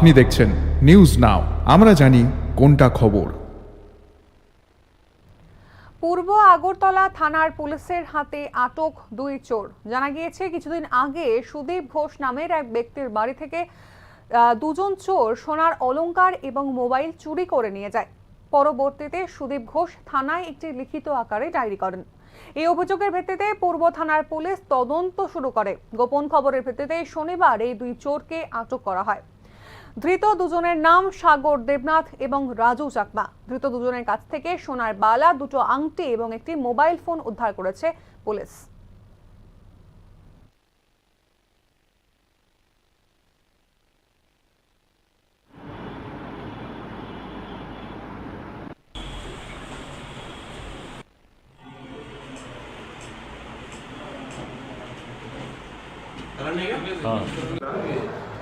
আপনি দেখছেন news now, আমরা জানি কোনটা খবর। পূর্ব আগরতলা থানার পুলিশের হাতে আটক দুই চোর। জানা গিয়েছে কিছুদিন আগে সুদীপ ঘোষ নামের এক ব্যক্তির বাড়ি থেকে দুজন চোর সোনার অলংকার এবং মোবাইল চুরি করে নিয়ে যায়। পরবর্তীতে সুদীপ ঘোষ থানায় একটি লিখিত আকারে ডায়েরি করেন। এই অভিযোগের ভিত্তিতে পূর্ব থানার পুলিশ তদন্ত শুরু করে। গোপন খবরের ভিত্তিতে শনিবার এই দুই চোরকে আটক করা হয়। ধৃত দুজনের নাম সাগর দেবনাথ এবং রাজু চাকমা। ধৃত দুজনের কাছ থেকে সোনার বালা, দুটো আংটি এবং একটি মোবাইল ফোন উদ্ধার করেছে পুলিশ।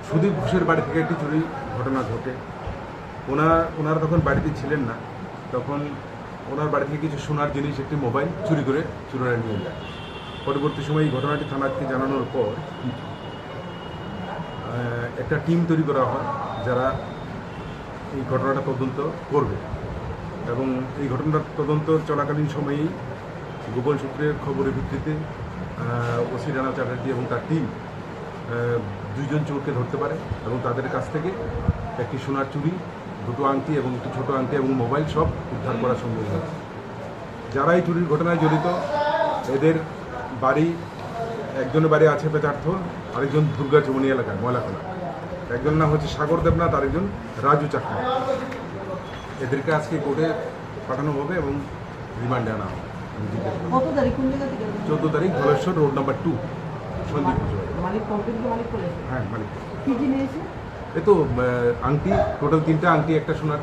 সুদীপ ঘোষের বাড়ি থেকে একটি চুরি ঘটনা ঘটে। ওনারা তখন বাড়িতে ছিলেন না। তখন ওনার বাড়ি থেকে কিছু সোনার জিনিস, একটি মোবাইল চুরি করে চোরেরা নিয়ে যায়। পরবর্তী সময় এই ঘটনাটি থানাকে জানানোর পর একটা টিম তৈরি করা হয় যারা এই ঘটনাটা তদন্ত করবে, এবং এই ঘটনার তদন্ত চলাকালীন সময়েই গোপন সূত্রের খবরের ভিত্তিতে ওসি রানা চ্যাটার্জি এবং তার টিম দুইজন চোরকে ধরতে পারে এবং তাদের কাছ থেকে একটি সোনার চুড়ি, দুটো আংটি এবং একটি ছোটো আংটি এবং মোবাইল সব উদ্ধার করা সম্ভব হয়। যারা এই চুরির ঘটনায় জড়িত, এদের বাড়ি, একজনের বাড়ি আছে পেচারথল, আরেকজন দুর্গা চৌমনি এলাকায় ময়লাখোলা। একজন নাম হচ্ছে সাগর দেবনাথ, আরেকজন রাজু চাকমা। এদেরকে আজকে কোর্টে পাঠানো হবে এবং রিমান্ডে আনা হবে। 14 তারিখ ধলেশ্বর রোড নাম্বার 2 সন্দীপ। হ্যাঁ, মালিক। এ তো আংটি, টোটাল 3টা আংটি, একটা সোনার